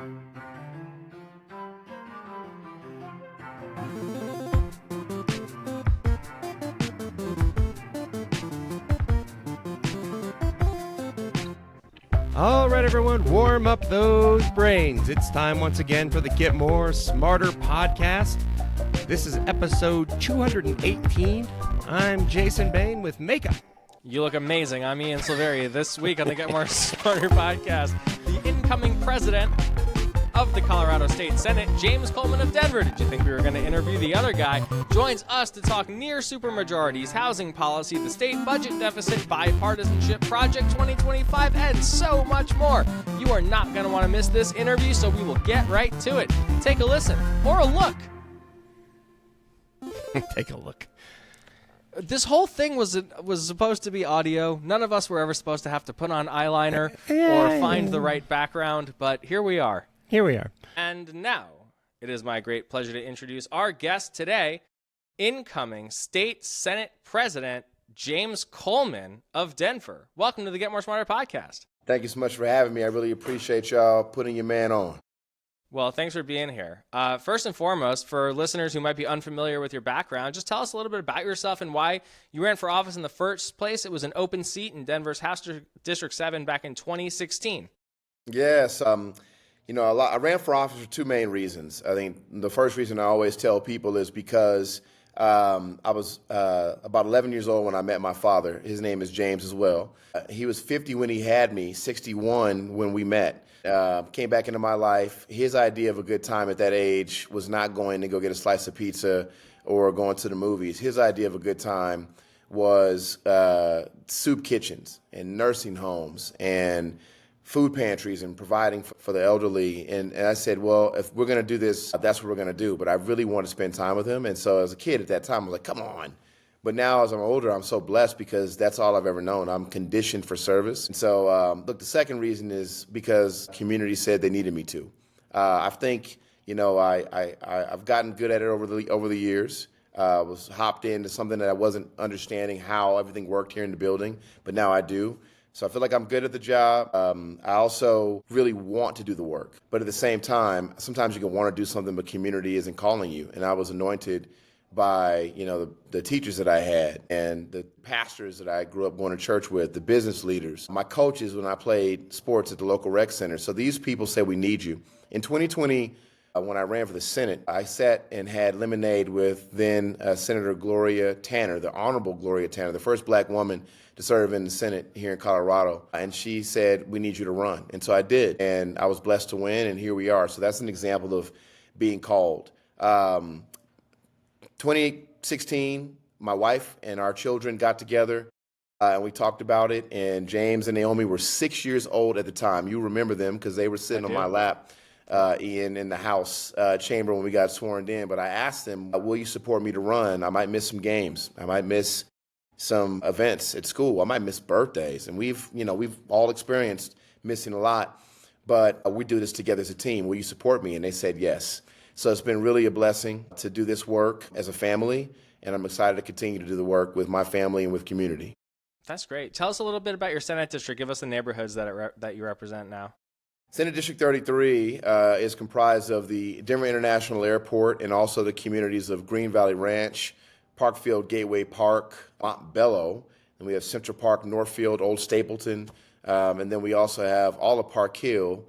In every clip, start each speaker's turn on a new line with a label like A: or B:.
A: All right, everyone, warm up those brains. It's time once again for the Get More Smarter podcast. This is episode 218. I'm Jason Bain with Makeup.
B: You look amazing. I'm Ian Silveri. This week on the Get More Smarter podcast, the incoming president of the Colorado State Senate, James Coleman of Denver. Did you think we were going to interview the other guy? Joins us to talk near-supermajorities, housing policy, the state budget deficit, bipartisanship, Project 2025, and so much more. You are not going to want to miss this interview, so we will get right to it. Take a listen or a look.
A: Take a look.
B: This whole thing was supposed to be audio. None of us were ever supposed to have to put on eyeliner or find the right background, but here we are.
A: Here we are.
B: And now, it is my great pleasure to introduce our guest today, incoming State Senate President James Coleman of Denver. Welcome to the Get More Smarter podcast.
C: Thank you so much for having me. I really appreciate y'all putting your man on.
B: Well, thanks for being here. First and foremost, for listeners who might be unfamiliar with your background, just tell us a little bit about yourself and why you ran for office in the first place. It was an open seat in Denver's House District 7 back in 2016.
C: Yes. I ran for office for two main reasons. I think the first reason I always tell people is because I was about 11 years old when I met my father. His name is James as well. He was 50 when he had me, 61 when we met. Came back into my life. His idea of a good time at that age was not going to go get a slice of pizza or going to the movies. His idea of a good time was soup kitchens and nursing homes and food pantries and providing for the elderly. And I said, well, if we're going to do this, that's what we're going to do. But I really want to spend time with him. And so as a kid at that time, I was like, come on. But now as I'm older, I'm so blessed because that's all I've ever known. I'm conditioned for service. And so, the second reason is because community said they needed me to. I think, I've gotten good at it over the years. Was hopped into something that I wasn't understanding how everything worked here in the building, but now I do. So I feel like I'm good at the job. I also really want to do the work. But at the same time, sometimes you can want to do something, but community isn't calling you. And I was anointed by, the teachers that I had and the pastors that I grew up going to church with, the business leaders, my coaches when I played sports at the local rec center. So these people said, we need you. In 2020, when I ran for the Senate, I sat and had lemonade with then Senator Gloria Tanner, the Honorable Gloria Tanner, the first black woman to serve in the Senate here in Colorado. And she said, we need you to run. And so I did. And I was blessed to win, and here we are. So that's an example of being called. 2016, my wife and our children got together, and we talked about it. And James and Naomi were 6 years old at the time. You remember them because they were sitting on my lap, Ian, in the House chamber when we got sworn in. But I asked them, will you support me to run? I might miss some games. I might miss some events at school. I might miss birthdays. And we've all experienced missing a lot. But we do this together as a team. Will you support me? And they said yes. So it's been really a blessing to do this work as a family, and I'm excited to continue to do the work with my family and with community.
B: That's great. Tell us a little bit about your Senate district. Give us the neighborhoods that you represent now.
C: Senate District 33 is comprised of the Denver International Airport and also the communities of Green Valley Ranch, Parkfield Gateway Park, Montbello, and we have Central Park, Northfield, Old Stapleton, and then we also have all of Park Hill,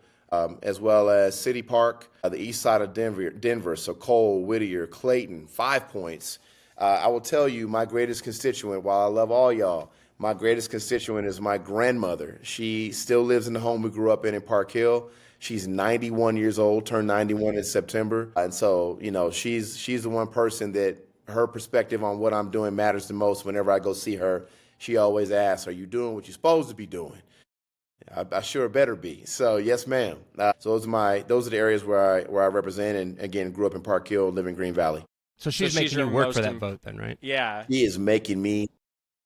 C: as well as City Park, the east side of Denver, so Cole, Whittier, Clayton, 5 Points. I will tell you, my greatest constituent, while I love all y'all, my greatest constituent is my grandmother. She still lives in the home we grew up in Park Hill. She's 91 years old, turned 91 in September. And so, she's the one person that her perspective on what I'm doing matters the most. Whenever I go see her, she always asks, are you doing what you're supposed to be doing? I sure better be. So yes, ma'am. So those are the areas where I represent, and again, grew up in Park Hill, live in Green Valley.
A: So she's making you work for that vote then, right?
B: Yeah.
C: She is making me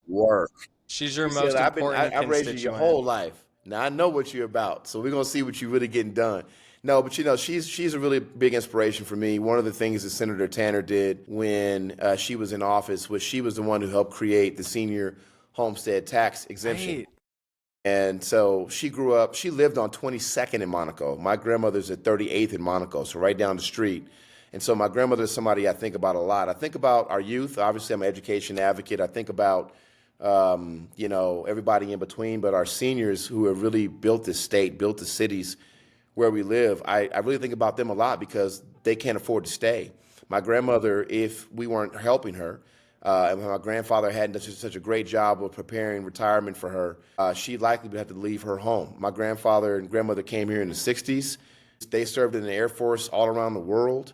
C: work.
B: She's your most important
C: I've raised you your whole life. Now I know what you're about. So we're gonna see what you're really getting done. No, but she's a really big inspiration for me. One of the things that Senator Tanner did when she was in office was she was the one who helped create the senior homestead tax exemption.
B: Right.
C: And so she grew up, she lived on 22nd in Monaco. My grandmother's at 38th in Monaco, so right down the street. And so my grandmother is somebody I think about a lot. I think about our youth. Obviously, I'm an education advocate. I think about, everybody in between, but our seniors who have really built this state, built the cities where we live. I really think about them a lot because they can't afford to stay. My grandmother, if we weren't helping her, and my grandfather hadn't done such a great job of preparing retirement for her, she likely would have to leave her home. My grandfather and grandmother came here in the 60s. They served in the Air Force all around the world,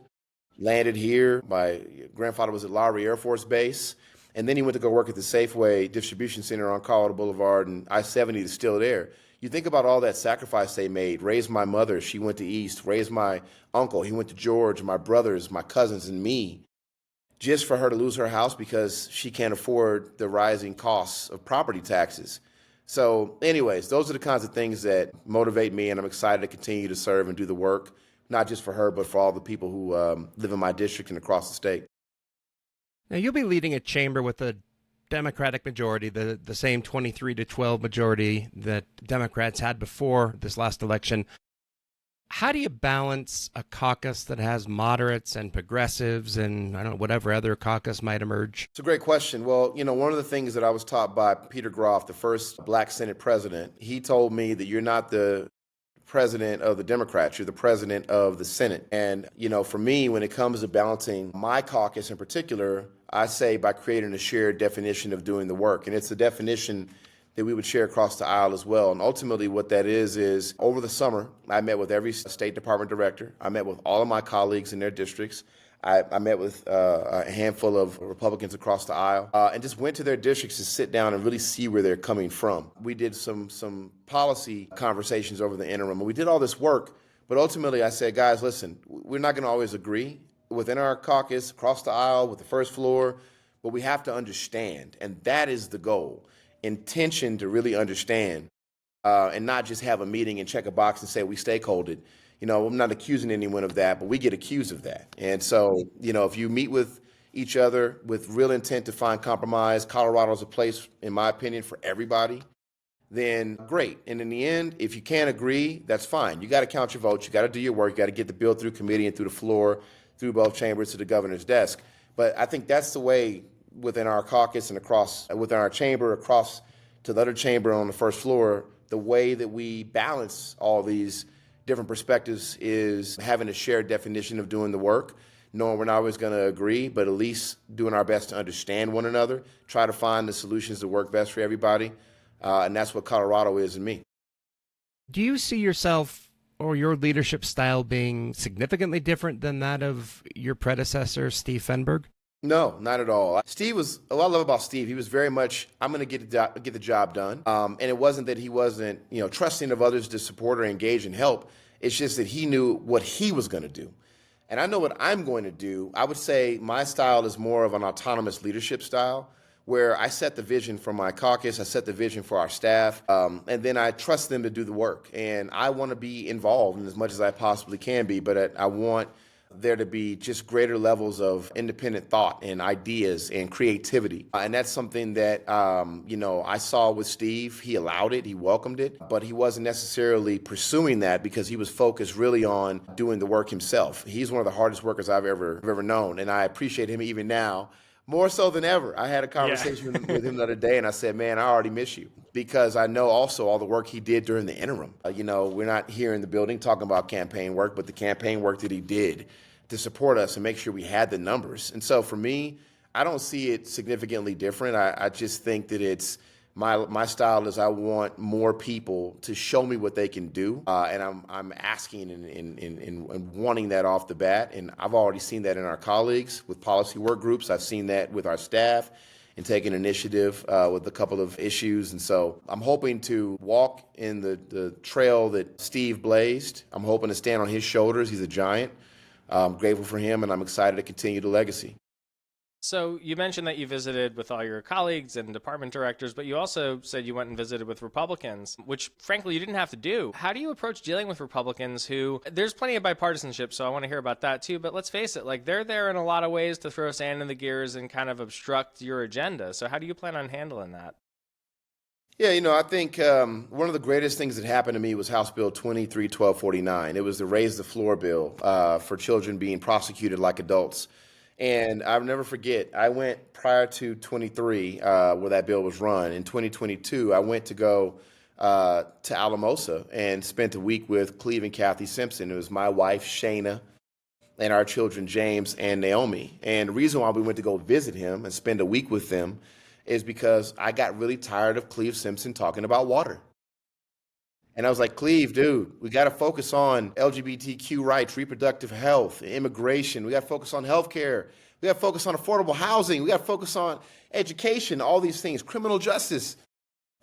C: landed here. My grandfather was at Lowry Air Force Base, and then he went to go work at the Safeway Distribution Center on Colorado Boulevard, and I-70 is still there. You think about all that sacrifice they made. Raised my mother, she went to East. Raised my uncle, he went to George, my brothers, my cousins, and me. Just for her to lose her house because she can't afford the rising costs of property taxes. So anyways, those are the kinds of things that motivate me, and I'm excited to continue to serve and do the work, not just for her, but for all the people who live in my district and across the state.
A: Now, you'll be leading a chamber with a Democratic majority, the same 23-12 majority that Democrats had before this last election. How do you balance a caucus that has moderates and progressives and, I don't know, whatever other caucus might emerge?
C: It's a great question. Well, one of the things that I was taught by Peter Groff, the first Black Senate president, he told me that you're not the president of the Democrats, you're the president of the Senate. And, for me, when it comes to balancing my caucus in particular, I say by creating a shared definition of doing the work. And it's a definition that we would share across the aisle as well. And ultimately what that is over the summer, I met with every State Department director. I met with all of my colleagues in their districts. I met with a handful of Republicans across the aisle and just went to their districts to sit down and really see where they're coming from. We did some policy conversations over the interim, and we did all this work. But ultimately I said, guys, listen, we're not gonna always agree within our caucus, across the aisle, with the first floor, but we have to understand, and that is the goal. Intention to really understand and not just have a meeting and check a box and say we stakeholdered. I'm not accusing anyone of that, but we get accused of that. And so, if you meet with each other with real intent to find compromise, Colorado's a place, in my opinion, for everybody, then great. And in the end, if you can't agree, that's fine. You got to count your votes. You got to do your work. You got to get the bill through committee and through the floor, through both chambers to the governor's desk. But I think that's the way within our caucus and across within our chamber, across to the other chamber on the first floor, the way that we balance all these different perspectives is having a shared definition of doing the work, knowing we're not always going to agree, but at least doing our best to understand one another, try to find the solutions that work best for everybody. And that's what Colorado is in me.
A: Do you see yourself or your leadership style being significantly different than that of your predecessor, Steve Fenberg?
C: No, not at all. Steve was, what I love about Steve, he was very much, I'm going to get the job done. And it wasn't that he wasn't, trusting of others to support or engage and help. It's just that he knew what he was going to do. And I know what I'm going to do. I would say my style is more of an autonomous leadership style, where I set the vision for my caucus, I set the vision for our staff, and then I trust them to do the work. And I want to be involved in as much as I possibly can be, but I want there to be just greater levels of independent thought and ideas and creativity. And that's something that, I saw with Steve. He allowed it, he welcomed it, but he wasn't necessarily pursuing that because he was focused really on doing the work himself. He's one of the hardest workers I've ever known, and I appreciate him even now, more so than ever. I had a conversation with him the other day, and I said, man, I already miss you, because I know also all the work he did during the interim. We're not here in the building talking about campaign work, but the campaign work that he did to support us and make sure we had the numbers. And so for me, I don't see it significantly different. I just think that it's my style is I want more people to show me what they can do, and I'm asking and wanting that off the bat. And I've already seen that in our colleagues with policy work groups. I've seen that with our staff and taking initiative with a couple of issues. And so I'm hoping to walk in the trail that Steve blazed. I'm hoping to stand on his shoulders. He's a giant. I'm grateful for him, and I'm excited to continue the legacy.
B: So you mentioned that you visited with all your colleagues and department directors, but you also said you went and visited with Republicans, which frankly you didn't have to do. How do you approach dealing with Republicans who, there's plenty of bipartisanship, so I want to hear about that too, but let's face it, they're there in a lot of ways to throw sand in the gears and kind of obstruct your agenda. So how do you plan on handling that?
C: Yeah, I think one of the greatest things that happened to me was House Bill 23-1249. It was the raise the floor bill for children being prosecuted like adults. And I'll never forget, I went prior to 23, where that bill was run. In 2022, I went to go to Alamosa and spent a week with Cleve and Kathy Simpson. It was my wife, Shayna, and our children, James and Naomi. And the reason why we went to go visit him and spend a week with them is because I got really tired of Cleve Simpson talking about water. And I was like, Cleve, dude, we got to focus on LGBTQ rights, reproductive health, immigration. We got to focus on healthcare. We got to focus on affordable housing. We got to focus on education, all these things, criminal justice.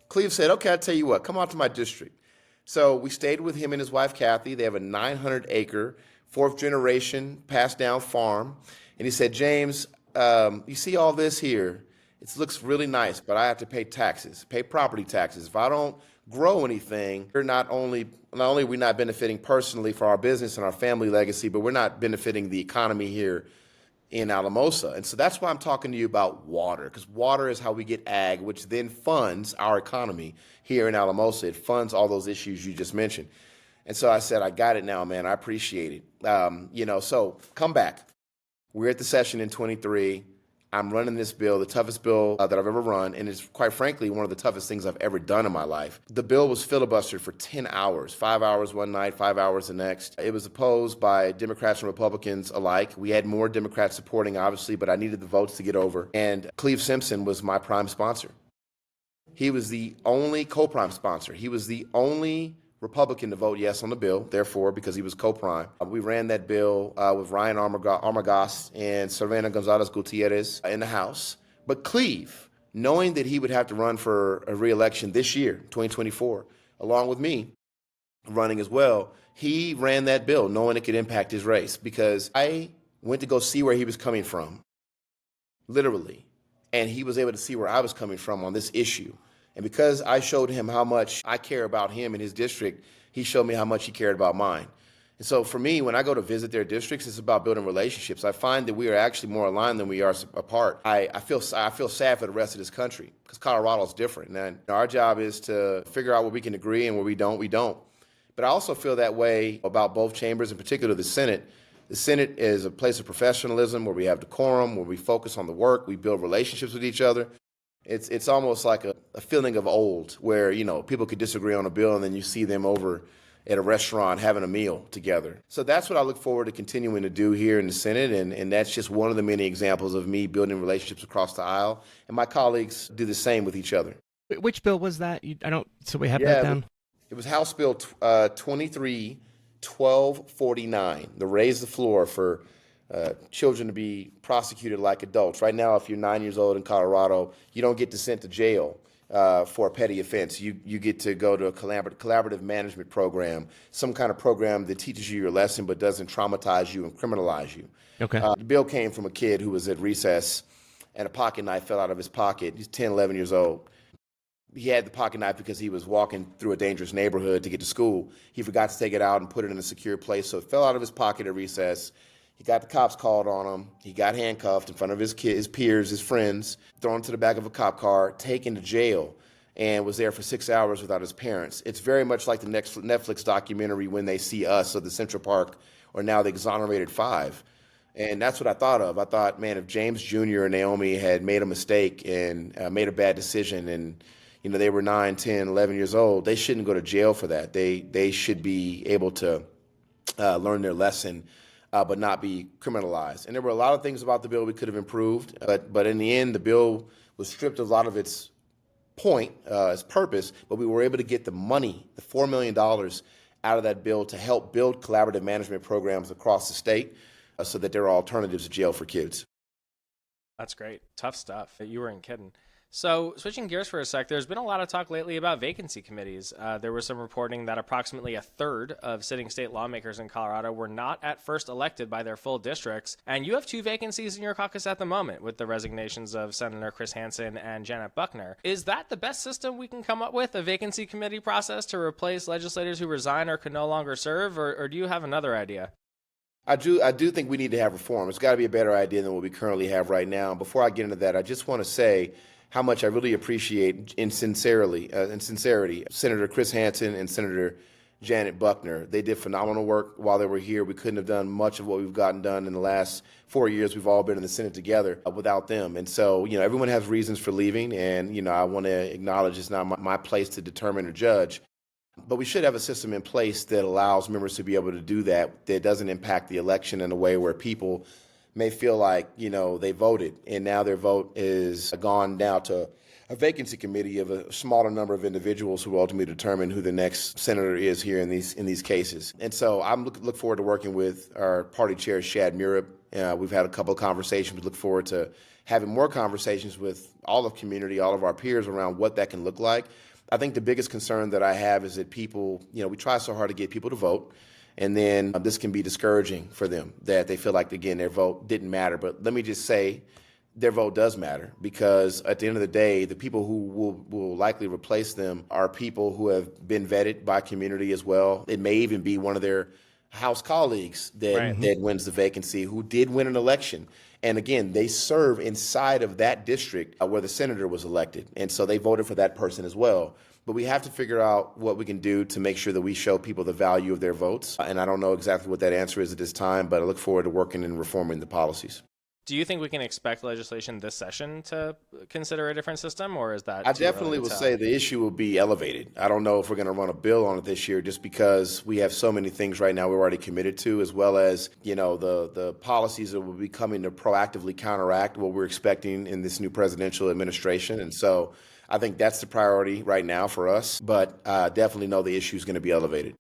C: Cleve said, okay, I'll tell you what, come out to my district. So we stayed with him and his wife, Kathy. They have a 900-acre, fourth generation passed down farm. And he said, James, you see all this here? It looks really nice, but I have to pay taxes, pay property taxes. If I don't grow anything, we're not only are we not benefiting personally for our business and our family legacy, but we're not benefiting the economy here in Alamosa. And so that's why I'm talking to you about water, because water is how we get ag, which then funds our economy here in Alamosa. It funds all those issues you just mentioned. And so I said, I got it now, man. I appreciate it. So come back. We're at the session in 23. I'm running this bill, the toughest bill that I've ever run, and it's quite frankly one of the toughest things I've ever done in my life. The bill was filibustered for 10 hours, 5 hours one night, 5 hours the next. It was opposed by Democrats and Republicans alike. We had more Democrats supporting, obviously, but I needed the votes to get over. And Cleve Simpson was my prime sponsor. He was the only co-prime sponsor. He was the only Republican to vote yes on the bill, therefore, because he was co-prime. We ran that bill with Ryan Armagost and Savannah Gonzalez Gutierrez in the House. But Cleve, knowing that he would have to run for a re-election this year, 2024, along with me running as well, he ran that bill knowing it could impact his race, because I went to go see where he was coming from, literally, and he was able to see where I was coming from on this issue. And because I showed him how much I care about him and his district, he showed me how much he cared about mine. And so for me, when I go to visit their districts, it's about building relationships. I find that we are actually more aligned than we are apart. I feel sad for the rest of this country, because Colorado's different. And our job is to figure out where we can agree, and where we don't, we don't. But I also feel that way about both chambers, in particular the Senate. The Senate is a place of professionalism where we have decorum, where we focus on the work, we build relationships with each other. It's almost like a feeling of old, where, people could disagree on a bill and then you see them over at a restaurant having a meal together. So that's what I look forward to continuing to do here in the Senate, and that's just one of the many examples of me building relationships across the aisle, and my colleagues do the same with each other.
A: Which bill was that? So we have that down?
C: It was House Bill 23-1249, the raise the floor for children to be prosecuted like adults. Right now, if you're 9 years old in Colorado, you don't get to sent to jail for a petty offense. You get to go to a collaborative management program, some kind of program that teaches you your lesson but doesn't traumatize you and criminalize you.
A: Okay.
C: The bill came from a kid who was at recess and a pocket knife fell out of his pocket. He's 10, 11 years old. He had the pocket knife because he was walking through a dangerous neighborhood to get to school. He forgot to take it out and put it in a secure place, so it fell out of his pocket at recess. He got the cops called on him. He got handcuffed in front of his peers, his friends, thrown into the back of a cop car, taken to jail, and was there for 6 hours without his parents. It's very much like the next Netflix documentary, When They See Us, of the Central Park, or now the Exonerated Five. And that's what I thought of. I thought, man, if James Jr. and Naomi had made a mistake and made a bad decision, and they were 9, 10, 11 years old, they shouldn't go to jail for that. They should be able to learn their lesson, but not be criminalized. And there were a lot of things about the bill we could have improved, but in the end, the bill was stripped of a lot of its point, its purpose, but we were able to get the money, the $4 million out of that bill to help build collaborative management programs across the state so that there are alternatives to jail for kids.
B: That's great. Tough stuff. You weren't kidding. So switching gears for a sec, there's been a lot of talk lately about vacancy committees. There was some reporting that approximately a third of sitting state lawmakers in Colorado were not at first elected by their full districts. And you have 2 vacancies in your caucus at the moment with the resignations of Senator Chris Hansen and Janet Buckner. Is that the best system we can come up with, a vacancy committee process to replace legislators who resign or can no longer serve, or do you have another idea?
C: I do think we need to have reform. It's got to be a better idea than what we currently have right now. Before I get into that, I just want to say how much I really appreciate in sincerity, Senator Chris Hansen and Senator Janet Buckner. They did phenomenal work while they were here. We couldn't have done much of what we've gotten done in the last 4 years. We've all been in the Senate together without them. And so, everyone has reasons for leaving. And, I want to acknowledge it's not my place to determine or judge. But we should have a system in place that allows members to be able to do that doesn't impact the election in a way where people may feel like, they voted and now their vote is gone down to a vacancy committee of a smaller number of individuals who ultimately determine who the next senator is here in these cases. And so I'm look forward to working with our party chair, Shad Murab. We've had a couple of conversations. We look forward to having more conversations with all of the community, all of our peers around what that can look like. I think the biggest concern that I have is that people, we try so hard to get people to vote. And then this can be discouraging for them, that they feel like, again, their vote didn't matter. But let me just say, their vote does matter, because at the end of the day, the people who will likely replace them are people who have been vetted by community as well. It may even be one of their House colleagues that wins the vacancy, who did win an election. And again, they serve inside of that district where the senator was elected. And so they voted for that person as well. But we have to figure out what we can do to make sure that we show people the value of their votes. And I don't know exactly what that answer is at this time, but I look forward to working and reforming the policies.
B: Do you think we can expect legislation this session to consider a different system, or is that?
C: I definitely would say the issue will be elevated. I don't know if we're going to run a bill on it this year, just because we have so many things right now we're already committed to, as well as, the policies that will be coming to proactively counteract what we're expecting in this new presidential administration. And so I think that's the priority right now for us, but I definitely know the issue is going to be elevated.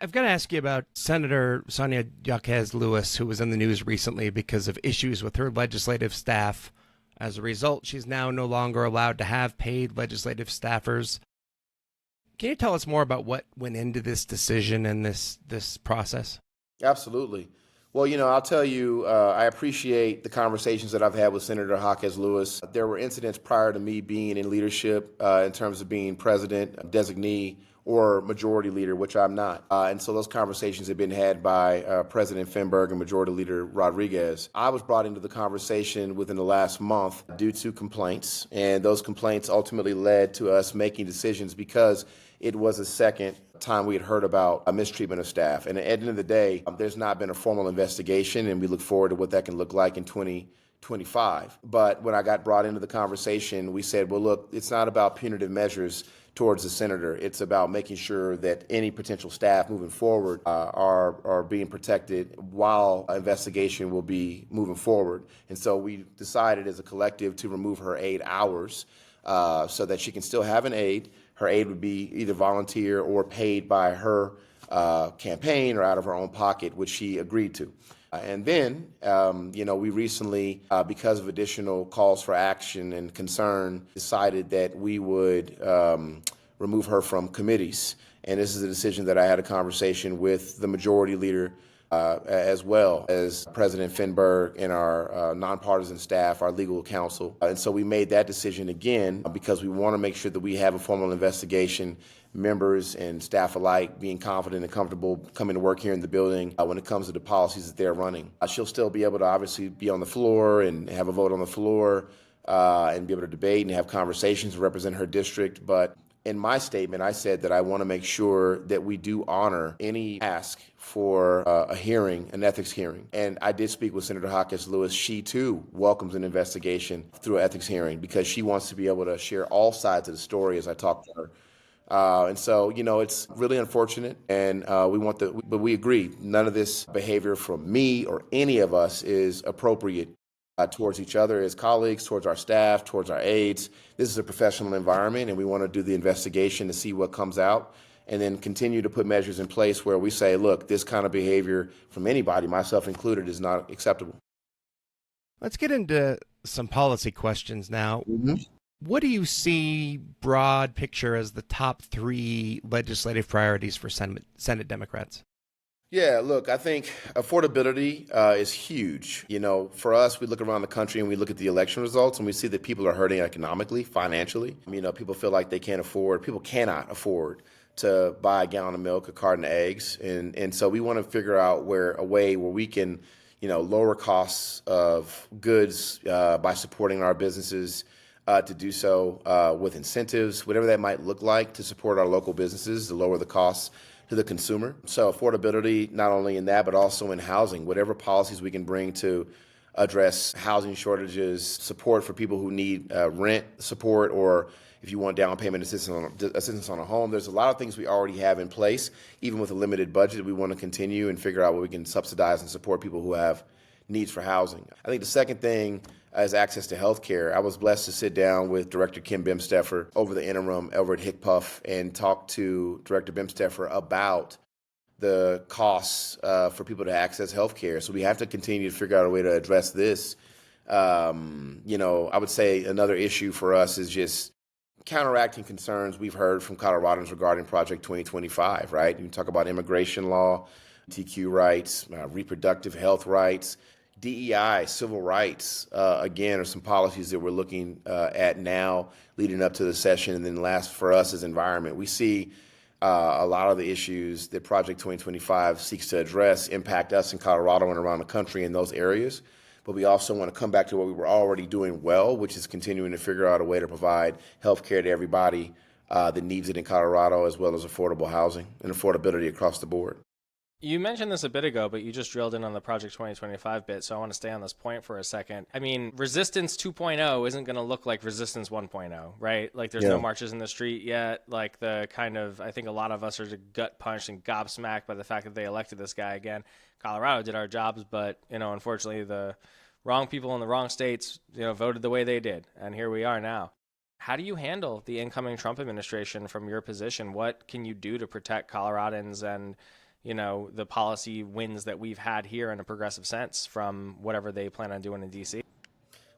A: I've got to ask you about Senator Sonia Jaquez Lewis, who was in the news recently because of issues with her legislative staff. As a result, she's now no longer allowed to have paid legislative staffers. Can you tell us more about what went into this decision and this process?
C: Absolutely. Well, I'll tell you, I appreciate the conversations that I've had with Senator Jaquez Lewis. There were incidents prior to me being in leadership in terms of being president, designee, or majority leader, which I'm not. And so those conversations have been had by President Finberg and Majority Leader Rodriguez. I was brought into the conversation within the last month due to complaints, and those complaints ultimately led to us making decisions, because it was the second time we had heard about a mistreatment of staff. And at the end of the day, there's not been a formal investigation, and we look forward to what that can look like in 2025. But when I got brought into the conversation, we said, well, look, it's not about punitive measures towards the senator. It's about making sure that any potential staff moving forward are being protected while investigation will be moving forward. And so we decided as a collective to remove her aide hours so that she can still have an aide. Her aide would be either volunteer or paid by her campaign or out of her own pocket, which she agreed to. And then, we recently, because of additional calls for action and concern, decided that we would remove her from committees. And this is a decision that I had a conversation with the majority leader, as well as President Finberg and our nonpartisan staff, our legal counsel. And so we made that decision again because we want to make sure that we have a formal investigation, members and staff alike being confident and comfortable coming to work here in the building when it comes to the policies that they're running. She'll still be able to obviously be on the floor and have a vote on the floor and be able to debate and have conversations and represent her district. But in my statement, I said that I want to make sure that we do honor any ask for a hearing, an ethics hearing. And I did speak with Senator Jaquez Lewis. She, too, welcomes an investigation through an ethics hearing because she wants to be able to share all sides of the story as I talk to her. And so, it's really unfortunate, and but we agree, none of this behavior from me or any of us is appropriate towards each other as colleagues, towards our staff, towards our aides. This is a professional environment, and we want to do the investigation to see what comes out, and then continue to put measures in place where we say, look, this kind of behavior from anybody, myself included, is not acceptable.
A: Let's get into some policy questions now.
C: Mm-hmm.
A: What do you see, broad picture, as the top 3 legislative priorities for Senate Democrats?
C: Yeah, look, I think affordability is huge. For us, we look around the country and we look at the election results and we see that people are hurting economically, financially. People feel like people cannot afford to buy a gallon of milk, a carton of eggs. And so we want to figure out a way where we can, lower costs of goods by supporting our businesses, to do so with incentives, whatever that might look like to support our local businesses, to lower the costs to the consumer. So affordability, not only in that, but also in housing, whatever policies we can bring to address housing shortages, support for people who need rent support, or if you want down payment assistance on a home. There's a lot of things we already have in place, even with a limited budget. We want to continue and figure out what we can subsidize and support people who have needs for housing. I think the second thing is access to health care. I was blessed to sit down with Director Kim Bimsteffer over the interim over at HICPUF and talk to Director Bimsteffer about the costs for people to access health care. So we have to continue to figure out a way to address this. I would say another issue for us is just counteracting concerns we've heard from Coloradans regarding Project 2025, right? You talk about immigration law, TQ rights, reproductive health rights, DEI, civil rights, again, are some policies that we're looking at now leading up to the session. And then last for us is environment. We see a lot of the issues that Project 2025 seeks to address impact us in Colorado and around the country in those areas. But we also want to come back to what we were already doing well, which is continuing to figure out a way to provide health care to everybody that needs it in Colorado, as well as affordable housing and affordability across the board.
B: You mentioned this a bit ago, but you just drilled in on the Project 2025 bit, so I want to stay on this point for a second. I mean, Resistance 2.0 isn't going to look like Resistance 1.0, right? Like, there's no marches in the street yet. Like, I think a lot of us are gut punched and gobsmacked by the fact that they elected this guy again. Colorado did our jobs, but, unfortunately, the wrong people in the wrong states, voted the way they did, and here we are now. How do you handle the incoming Trump administration from your position? What can you do to protect Coloradans and the policy wins that we've had here in a progressive sense from whatever they plan on doing in D.C.?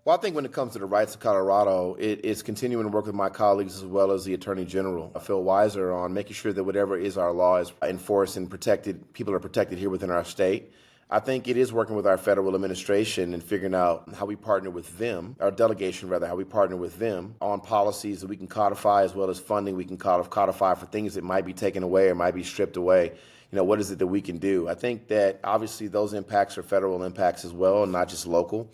C: Well, I think when it comes to the rights of Colorado, it's continuing to work with my colleagues as well as the Attorney General, Phil Weiser, on making sure that whatever is our law is enforced and protected, people are protected here within our state. I think it is working with our federal administration and figuring out how we partner with them, our delegation rather, how we partner with them on policies that we can codify, as well as funding we can codify for things that might be taken away or might be stripped away. What is it that we can do? I think that obviously those impacts are federal impacts as well, and not just local.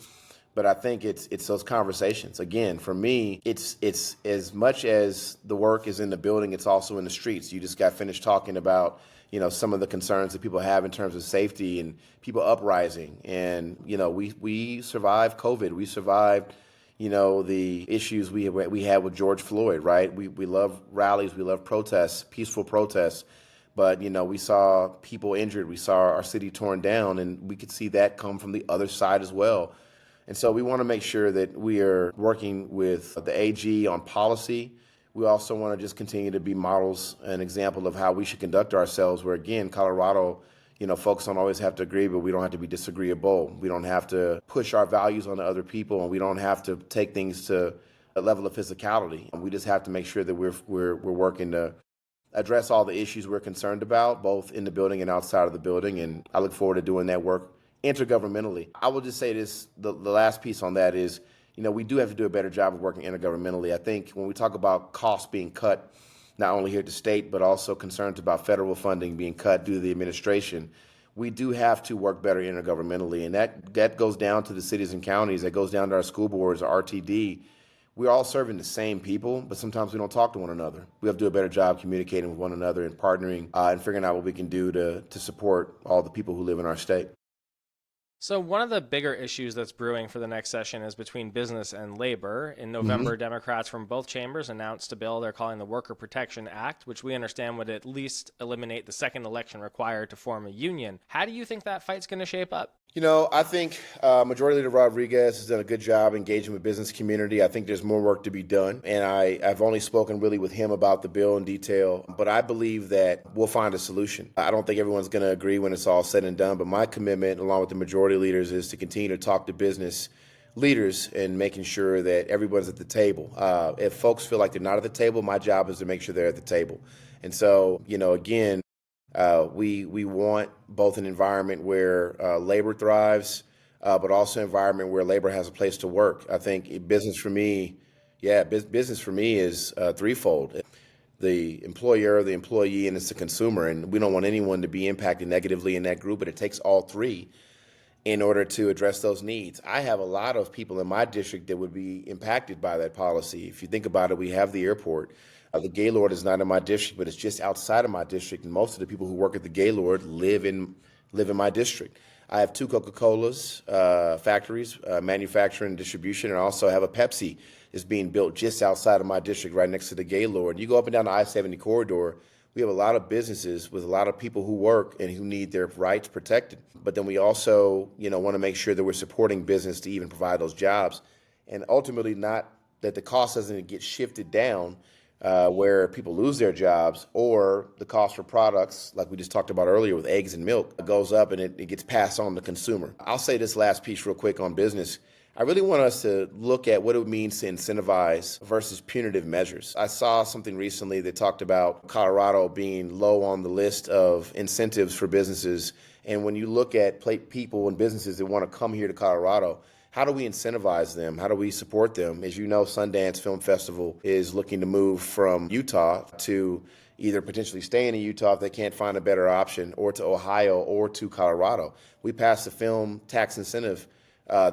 C: But I think it's those conversations. Again, for me, it's as much as the work is in the building, it's also in the streets. You just got finished talking about some of the concerns that people have in terms of safety and people uprising. And, we survived COVID. We survived, the issues we had with George Floyd, right? We love rallies. We love protests, peaceful protests. But, we saw people injured. We saw our city torn down, and we could see that come from the other side as well. And so we want to make sure that we are working with the AG on policy. We also want to just continue to be models, an example of how we should conduct ourselves, where, again, Colorado, folks don't always have to agree, but we don't have to be disagreeable. We don't have to push our values on other people, and we don't have to take things to a level of physicality. And we just have to make sure that we're working to address all the issues we're concerned about, both in the building and outside of the building. And I look forward to doing that work intergovernmentally. I will just say this, the last piece on that is, we do have to do a better job of working intergovernmentally. I think when we talk about costs being cut, not only here at the state, but also concerns about federal funding being cut due to the administration, we do have to work better intergovernmentally. And that goes down to the cities and counties, that goes down to our school boards, our RTD. We're all serving the same people, but sometimes we don't talk to one another. We have to do a better job communicating with one another and partnering and figuring out what we can do to support all the people who live in our state.
B: So one of the bigger issues that's brewing for the next session is between business and labor. In November, Democrats from both chambers announced a bill they're calling the Worker Protection Act, which we understand would at least eliminate the second election required to form a union. How do you think that fight's going to shape up?
C: I think Majority Leader Rodriguez has done a good job engaging with business community. I think there's more work to be done, and I've only spoken really with him about the bill in detail, but I believe that we'll find a solution. I don't think everyone's going to agree when it's all said and done, but my commitment, along with the majority leaders, is to continue to talk to business leaders and making sure that everyone's at the table. If folks feel like they're not at the table, my job is to make sure they're at the table. And so, again, we want both an environment where labor thrives, but also an environment where labor has a place to work. I think business for me is threefold: the employer, the employee, and it's the consumer. And we don't want anyone to be impacted negatively in that group, but it takes all three. in order to address those needs. I have a lot of people in my district that would be impacted by that policy. If you think about it, we have the airport. The Gaylord is not in my district, but it's just outside of my district, and most of the people who work at the Gaylord live in my district. I have two Coca-Cola's factories, manufacturing and distribution, and I also have a Pepsi is being built just outside of my district, right next to the Gaylord. You go up and down the I-70 corridor, we have a lot of businesses with a lot of people who work and who need their rights protected. But then we also, want to make sure that we're supporting business to even provide those jobs, and ultimately not that the cost doesn't get shifted down where people lose their jobs, or the cost for products, like we just talked about earlier with eggs and milk, goes up and it gets passed on to the consumer. I'll say this last piece real quick on business. I really want us to look at what it means to incentivize versus punitive measures. I saw something recently that talked about Colorado being low on the list of incentives for businesses. And when you look at people and businesses that want to come here to Colorado, how do we incentivize them? How do we support them? As you know, Sundance Film Festival is looking to move from Utah to either potentially staying in Utah if they can't find a better option, or to Ohio, or to Colorado. We passed the film tax incentive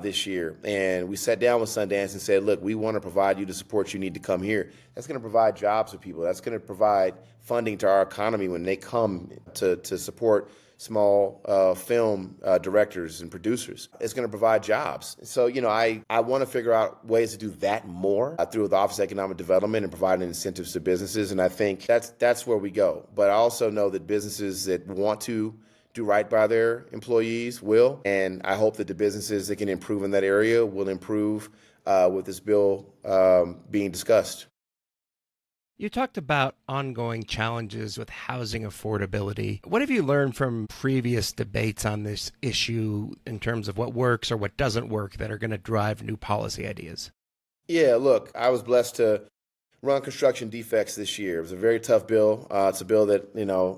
C: this year, and we sat down with Sundance and said, look, we want to provide you the support you need to come here. That's going to provide jobs for people. That's going to provide funding to our economy when they come to support small film directors and producers. It's going to provide jobs. So, I want to figure out ways to do that more through the Office of Economic Development and providing incentives to businesses. And I think that's where we go. But I also know that businesses that want to do right by their employees will. And I hope that the businesses that can improve in that area will improve with this bill being discussed.
A: You talked about ongoing challenges with housing affordability. What have you learned from previous debates on this issue in terms of what works or what doesn't work that are going to drive new policy ideas?
C: Yeah, look, I was blessed to run construction defects this year. It was a very tough bill. It's a bill that,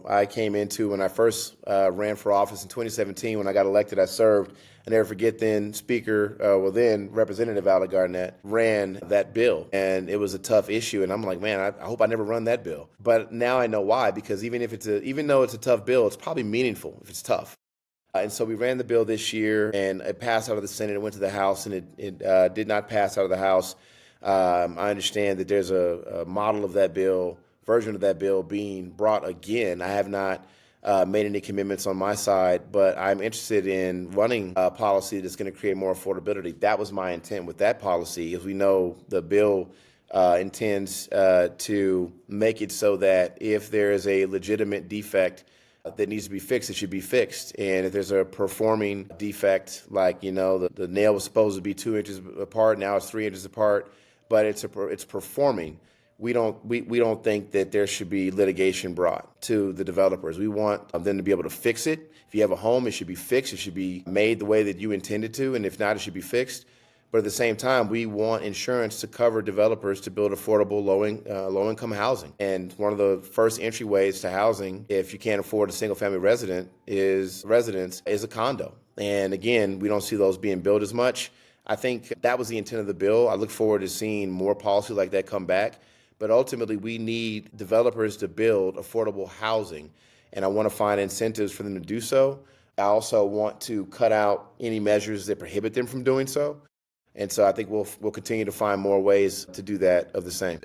C: I came into when I first ran for office in 2017. When I got elected, I served. I never forget then then Representative Alec Garnett ran that bill, and it was a tough issue. And I'm like, man, I hope I never run that bill. But now I know why, because even though it's a tough bill, it's probably meaningful if it's tough. And so we ran the bill this year, and it passed out of the Senate. It went to the House, and it did not pass out of the House. I understand that there's a model of that bill, version of that bill being brought again. I have not made any commitments on my side, but I'm interested in running a policy that's going to create more affordability. That was my intent with that policy. As we know, the bill intends to make it so that if there is a legitimate defect that needs to be fixed, it should be fixed. And if there's a performing defect, like, the nail was supposed to be 2 inches apart, now it's 3 inches apart, but it's performing. We don't think that there should be litigation brought to the developers. We want them to be able to fix it. If you have a home, it should be fixed. It should be made the way that you intended to, and if not, it should be fixed. But at the same time, we want insurance to cover developers to build affordable low-income housing. And one of the first entryways to housing, if you can't afford a single-family residence, is a condo. And again, we don't see those being built as much. I think that was the intent of the bill. I look forward to seeing more policy like that come back. But ultimately, we need developers to build affordable housing, and I want to find incentives for them to do so. I also want to cut out any measures that prohibit them from doing so. And so I think we'll continue to find more ways to do that of the same.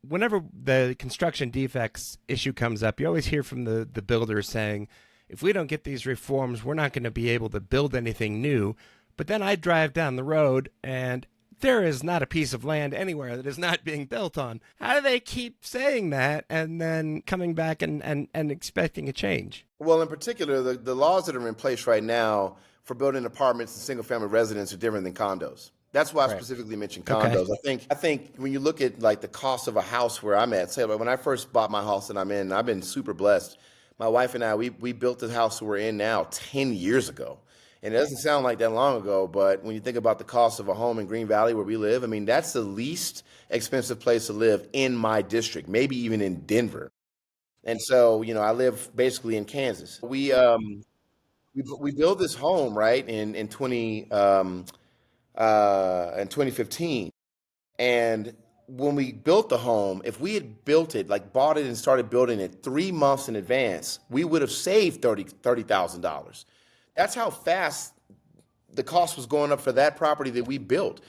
A: Whenever the construction defects issue comes up, you always hear from the builders saying, if we don't get these reforms, we're not going to be able to build anything new. But then I drive down the road and there is not a piece of land anywhere that is not being built on. How do they keep saying that and then coming back and expecting a change?
C: Well, in particular, the laws that are in place right now for building apartments and single-family residences are different than condos. That's why I specifically mentioned condos. Okay. I think when you look at like the cost of a house where I'm at, say when I first bought my house that I'm in, I've been super blessed. My wife and I, we built the house we're in now 10 years ago. And it doesn't sound like that long ago, but when you think about the cost of a home in Green Valley where we live, I mean, that's the least expensive place to live in my district, maybe even in Denver. And so, I live basically in Kansas. We built this home, right, in 2015. And when we built the home, if we had built it, like bought it and started building it 3 months in advance, we would have saved $30,000. That's how fast the cost was going up for that property that we built.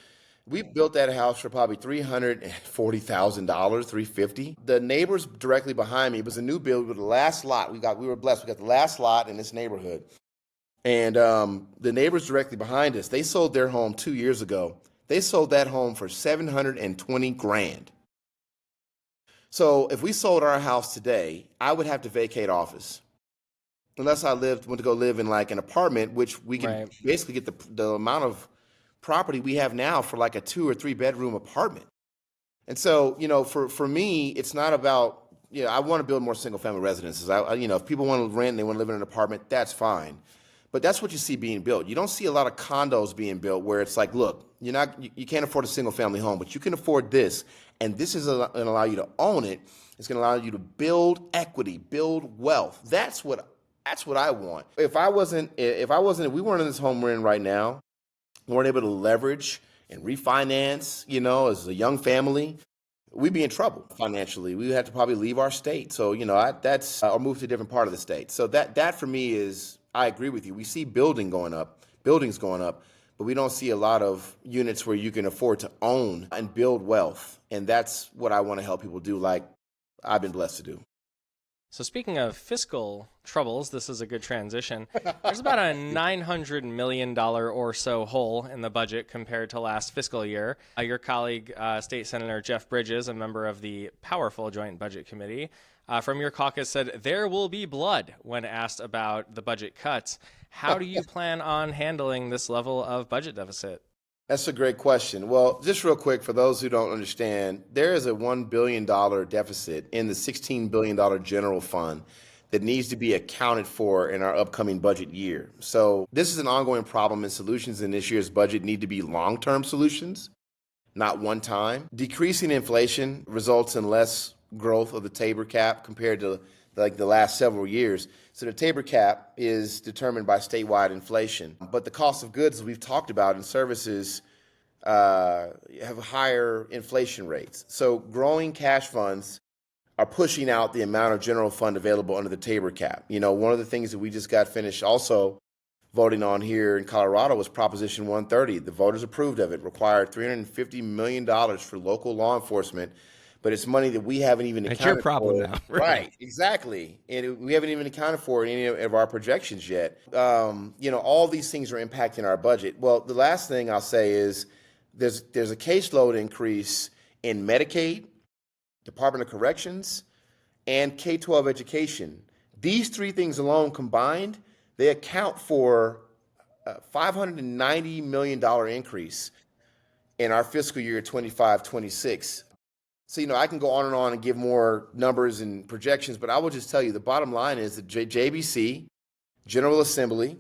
C: We built that house for probably $340,000, $350. The neighbors directly behind me, it was a new build with the last lot. We were blessed. We got the last lot in this neighborhood. And the neighbors directly behind us, they sold their home 2 years ago. They sold that home for $720,000. So if we sold our house today, I would have to vacate office. Unless I went to go live in like an apartment, which we can basically get the amount of property we have now for like a 2 or 3 bedroom apartment. And so, for me, it's not about, I want to build more single family residences. If people want to rent and they want to live in an apartment, that's fine. But that's what you see being built. You don't see a lot of condos being built where it's like, look, you can't afford a single family home, but you can afford this. And this is going to allow you to own it. It's going to allow you to build equity, build wealth. That's what I want. If we weren't in this home we're in right now, we weren't able to leverage and refinance, as a young family, we'd be in trouble financially. We would have to probably leave our state. So, or move to a different part of the state. So that for me is, I agree with you. We see buildings going up, but we don't see a lot of units where you can afford to own and build wealth. And that's what I want to help people do, like I've been blessed to do.
B: So speaking of fiscal troubles, this is a good transition. There's about a $900 million or so hole in the budget compared to last fiscal year. Your colleague, State Senator Jeff Bridges, a member of the powerful Joint Budget Committee, from your caucus said there will be blood when asked about the budget cuts. How do you plan on handling this level of budget deficit?
C: That's a great question. Well, just real quick, for those who don't understand, there is a $1 billion deficit in the $16 billion general fund that needs to be accounted for in our upcoming budget year. So this is an ongoing problem, and solutions in this year's budget need to be long-term solutions, not one time. Decreasing inflation results in less growth of the Tabor cap compared to the last several years. So the Tabor cap is determined by statewide inflation. But the cost of goods, as we've talked about, and services have higher inflation rates. So growing cash funds are pushing out the amount of general fund available under the Tabor cap. One of the things that we just got finished also voting on here in Colorado was Proposition 130. The voters approved of it, required $350 million for local law enforcement. But it's money that we haven't even accounted for.
A: That's your problem now.
C: Right, exactly. And we haven't even accounted for in any of our projections yet. All these things are impacting our budget. Well, the last thing I'll say is there's a caseload increase in Medicaid, Department of Corrections, and K-12 education. These 3 things alone combined, they account for a $590 million increase in our fiscal year 25-26. So, I can go on and give more numbers and projections, but I will just tell you the bottom line is that JBC, General Assembly,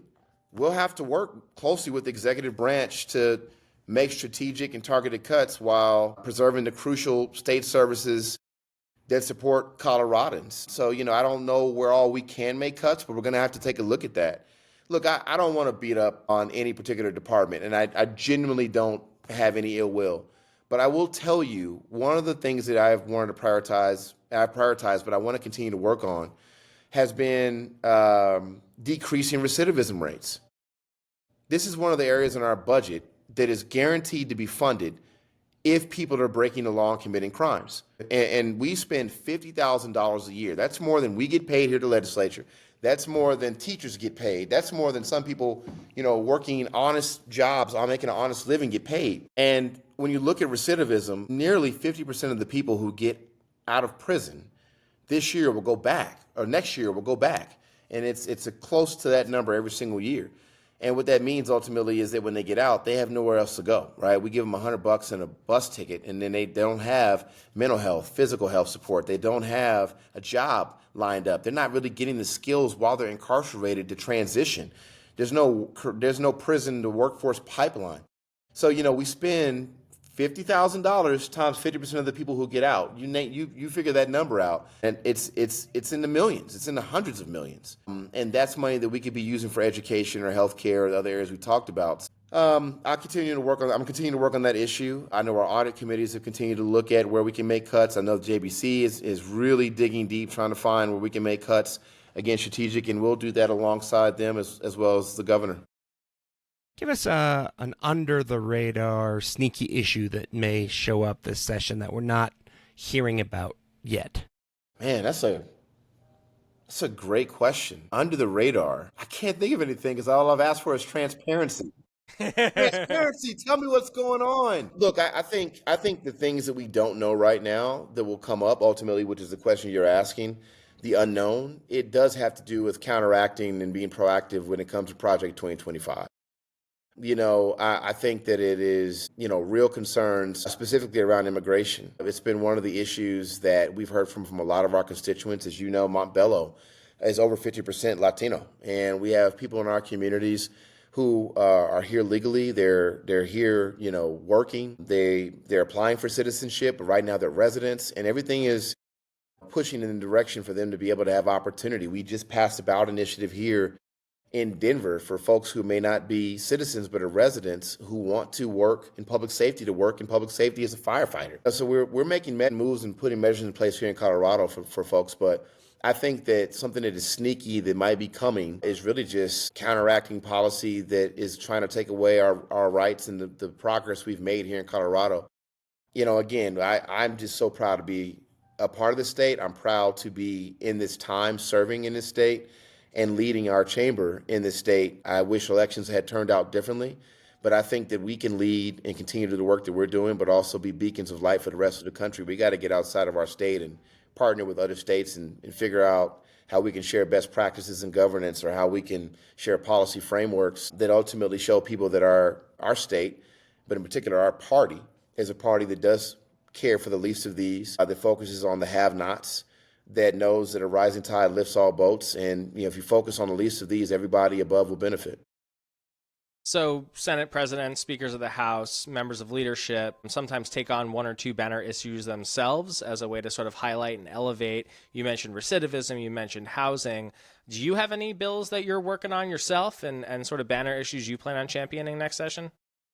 C: will have to work closely with the executive branch to make strategic and targeted cuts while preserving the crucial state services that support Coloradans. So, I don't know where all we can make cuts, but we're going to have to take a look at that. Look, I don't want to beat up on any particular department, and I genuinely don't have any ill will. But I will tell you, one of the things that I've wanted to prioritize, but I want to continue to work on, has been decreasing recidivism rates. This is one of the areas in our budget that is guaranteed to be funded if people are breaking the law and committing crimes. And we spend $50,000 a year. That's more than we get paid here at the legislature. That's more than teachers get paid. That's more than some people, working honest jobs, making an honest living get paid. And when you look at recidivism, nearly 50% of the people who get out of prison this year will go back, or next year will go back. And it's close to that number every single year. And what that means ultimately is that when they get out, they have nowhere else to go, right? We give them $100 and a bus ticket, and then they don't have mental health, physical health support. They don't have a job lined up. They're not really getting the skills while they're incarcerated to transition. There's no prison to workforce pipeline. So, we spend $50,000 times 50% of the people who get out. You figure that number out, and it's in the millions. It's in the hundreds of millions, and that's money that we could be using for education or healthcare or the other areas we talked about. I'm continuing to work on that issue. I know our audit committees have continued to look at where we can make cuts. I know the JBC is really digging deep, trying to find where we can make cuts, again, strategic, and we'll do that alongside them as well as the governor.
A: Give us an under-the-radar sneaky issue that may show up this session that we're not hearing about yet.
C: Man, that's a great question. Under the radar. I can't think of anything because all I've asked for is transparency. Transparency. Tell me what's going on. Look, I think the things that we don't know right now that will come up ultimately, which is the question you're asking, the unknown, it does have to do with counteracting and being proactive when it comes to Project 2025. I think that it is, real concerns specifically around immigration. It's been one of the issues that we've heard from a lot of our constituents. As you know, Montbello is over 50% Latino, and we have people in our communities who are here legally. They're here, working. They're applying for citizenship, but right now they're residents, and everything is pushing in the direction for them to be able to have opportunity. We just passed a ballot initiative here in Denver for folks who may not be citizens but are residents who want to work in public safety, to work in public safety as a firefighter. So we're making moves and putting measures in place here in Colorado for folks, but I think that something that is sneaky that might be coming is really just counteracting policy that is trying to take away our rights and the progress we've made here in Colorado. Again, I'm just so proud to be a part of the state. I'm proud to be in this time serving in this state and leading our chamber in this state. I wish elections had turned out differently, but I think that we can lead and continue to do the work that we're doing, but also be beacons of light for the rest of the country. We got to get outside of our state and partner with other states and figure out how we can share best practices in governance, or how we can share policy frameworks that ultimately show people that our state, but in particular our party, is a party that does care for the least of these, that focuses on the have-nots, that knows that a rising tide lifts all boats. And if you focus on the least of these, everybody above will benefit.
B: So Senate President, speakers of the House, members of leadership sometimes take on one or two banner issues themselves as a way to sort of highlight and elevate. You mentioned recidivism, you mentioned housing. Do you have any bills that you're working on yourself and sort of banner issues you plan on championing next session?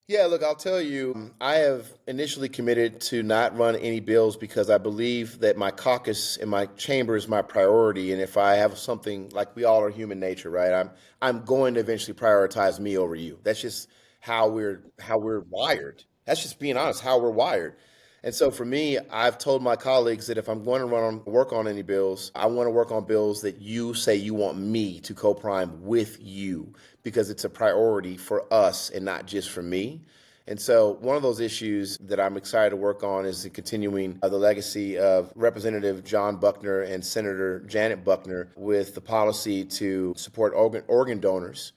C: Yeah, look, I'll tell you, I have initially committed to not run any bills because I believe that my caucus and my chamber is my priority. And if I have something, like, we all are human nature, right? I'm going to eventually prioritize me over you. That's just how we're wired. That's just being honest, how we're wired. And so for me, I've told my colleagues that if I'm going to work on any bills, I want to work on bills that you say you want me to co-prime with you, because it's a priority for us and not just for me. And so one of those issues that I'm excited to work on is the continuing the legacy of Representative John Buckner and Senator Janet Buckner with the policy to support organ donations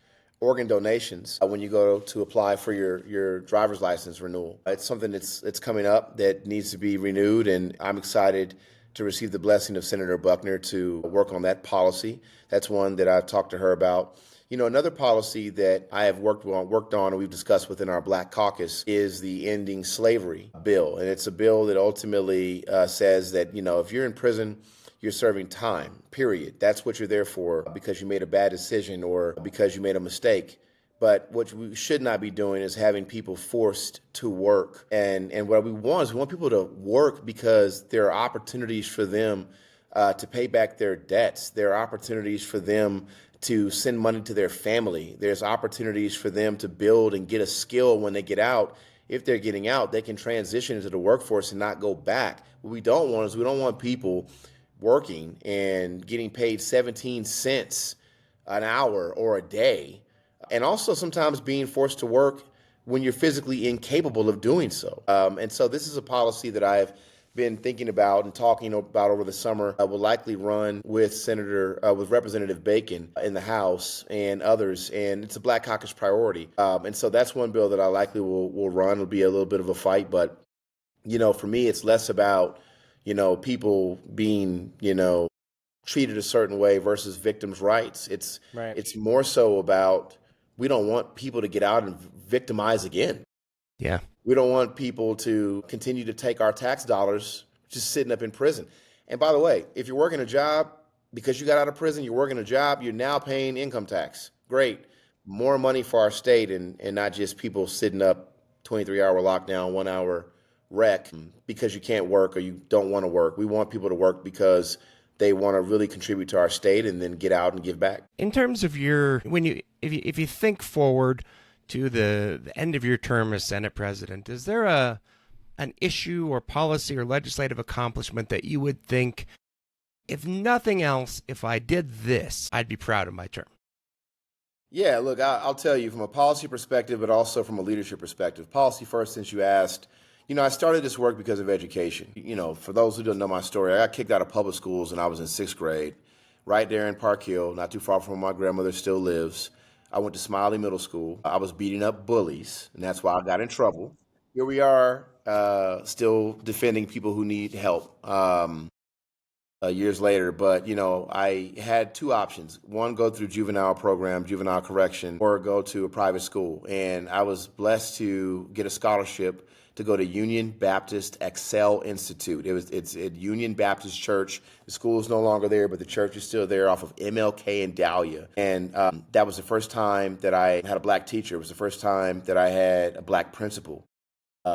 C: when you go to apply for your driver's license renewal. It's something that's coming up that needs to be renewed, and I'm excited to receive the blessing of Senator Buckner to work on that policy. That's one that I've talked to her about. Another policy that I have worked on and we've discussed within our Black Caucus is the ending slavery bill. And it's a bill that ultimately says that, if you're in prison, you're serving time, period. That's what you're there for, because you made a bad decision or because you made a mistake. But what we should not be doing is having people forced to work. And what we want people to work because there are opportunities for them to pay back their debts. There are opportunities for them to send money to their family. There's opportunities for them to build and get a skill when they get out. If they're getting out, they can transition into the workforce and not go back. What we don't want people working and getting paid 17 cents an hour or a day, and also sometimes being forced to work when you're physically incapable of doing so. And so this is a policy that I've been thinking about and talking about over the summer. I will likely run with Representative Bacon in the House and others, and it's a Black Caucus priority. And so that's one bill that I likely will run. It'll be a little bit of a fight, but for me, it's less about people being treated a certain way versus victims' rights. It's more so about, we don't want people to get out and victimize again.
A: Yeah.
C: We don't want people to continue to take our tax dollars just sitting up in prison. And by the way, if you're working a job because you got out of prison, you're working a job, you're now paying income tax. Great. More money for our state, and not just people sitting up 23-hour lockdown, 1 hour rec because you can't work or you don't want to work. We want people to work because they want to really contribute to our state and then get out and give back.
A: In terms of if you think forward to the end of your term as Senate President, is there an issue or policy or legislative accomplishment that you would think, if nothing else, if I did this, I'd be proud of my term?
C: Yeah, look, I'll tell you from a policy perspective, but also from a leadership perspective. Policy first, since you asked. I started this work because of education. For those who don't know my story, I got kicked out of public schools when I was in 6th grade, right there in Park Hill, not too far from where my grandmother still lives. I went to Smiley Middle School. I was beating up bullies, and that's why I got in trouble. Here we are, still defending people who need help. Years later, but I had two options: one, go through juvenile program, juvenile correction, or go to a private school. And I was blessed to get a scholarship to go to Union Baptist Excel Institute. It's at Union Baptist Church. The school is no longer there, but the church is still there off of MLK and Dahlia. And that was the first time that I had a black teacher. It was the first time that I had a black principal.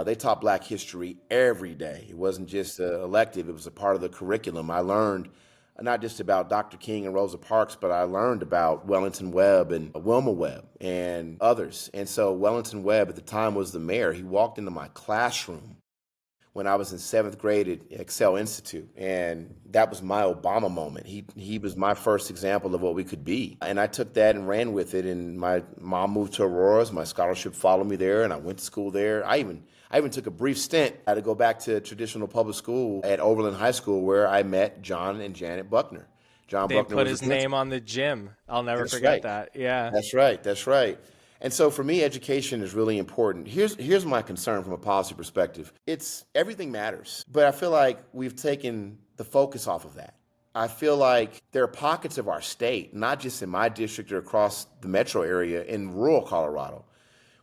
C: They taught Black history every day. It wasn't just an elective, it was a part of the curriculum. I learned not just about Dr. King and Rosa Parks, but I learned about Wellington Webb and Wilma Webb and others. And so Wellington Webb at the time was the mayor. He walked into my classroom when I was in 7th grade at Excel Institute. And that was my Obama moment. He was my first example of what we could be. And I took that and ran with it. And my mom moved to Aurora's. My scholarship followed me there, and I went to school there. I even took a brief stint. I had to go back to traditional public school at Overland High School, where I met John and Janet Buckner.
B: They put his name on the gym. I'll never forget that. Yeah.
C: That's right. And so for me, education is really important. Here's my concern from a policy perspective. It's everything matters, but I feel like we've taken the focus off of that. I feel like there are pockets of our state, not just in my district or across the metro area, in rural Colorado,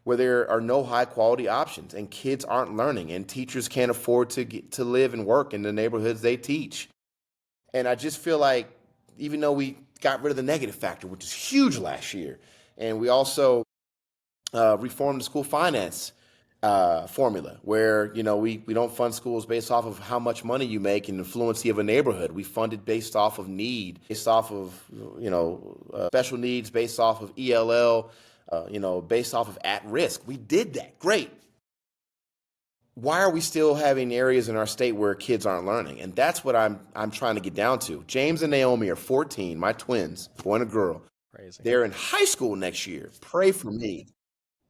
C: where there are no high quality options and kids aren't learning and teachers can't afford to live and work in the neighborhoods they teach. And I just feel like even though we got rid of the negative factor, which is huge last year, and we also reformed the school finance formula, where we don't fund schools based off of how much money you make and the fluency of a neighborhood. We fund it based off of need, based off of special needs, based off of ELL, based off of at risk. We did that. Great. Why are we still having areas in our state where kids aren't learning? And that's what I'm trying to get down to. James and Naomi are 14, my twins, boy and a girl.
B: Crazy.
C: They're in high school next year. Pray for me.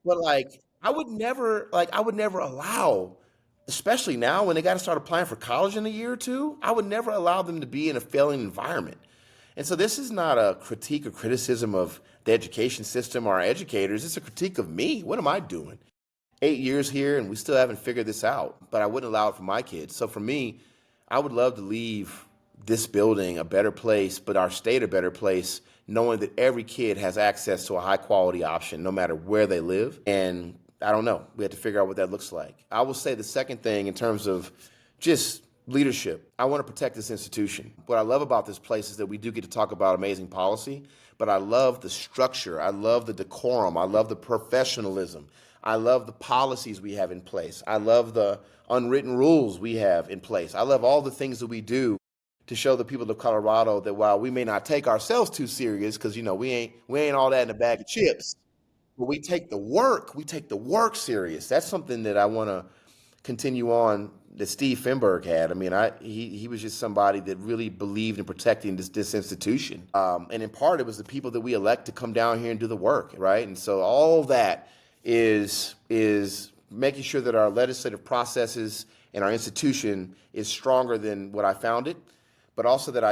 C: But I would never allow, especially now when they got to start applying for college in a year or two, I would never allow them to be in a failing environment. And so this is not a critique or criticism of the education system or our educators. It's a critique of me. What am I doing? 8 years here and we still haven't figured this out, but I wouldn't allow it for my kids. So for me, I would love to leave this building a better place, but our state a better place, knowing that every kid has access to a high quality option, no matter where they live. And I don't know, we have to figure out what that looks like. I will say the second thing in terms of just leadership, I want to protect this institution. What I love about this place is that we do get to talk about amazing policy, but I love the structure. I love the decorum. I love the professionalism. I love the policies we have in place. I love the unwritten rules we have in place. I love all the things that we do to show the people of Colorado that while we may not take ourselves too serious, because we ain't all that in a bag of chips, but we take the work serious. That's something that I want to continue on that Steve Finberg had. I mean, he was just somebody that really believed in protecting this institution. And in part, it was the people that we elect to come down here and do the work, right? And so all that is making sure that our legislative processes and our institution is stronger than what I found it, but also that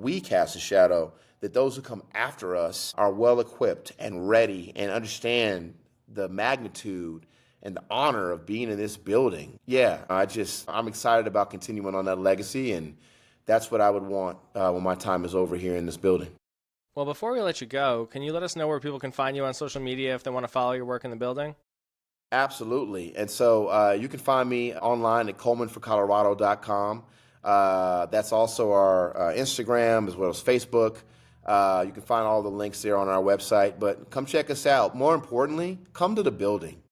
C: we cast a shadow, that those who come after us are well equipped and ready and understand the magnitude and the honor of being in this building. Yeah, I'm excited about continuing on that legacy, and that's what I would want when my time is over here in this building.
B: Well, before we let you go, can you let us know where people can find you on social media if they want to follow your work in the building?
C: Absolutely. And so you can find me online at colemanforcolorado.com. That's also our Instagram as well as Facebook. You can find all the links there on our website, but come check us out. More importantly, come to the building.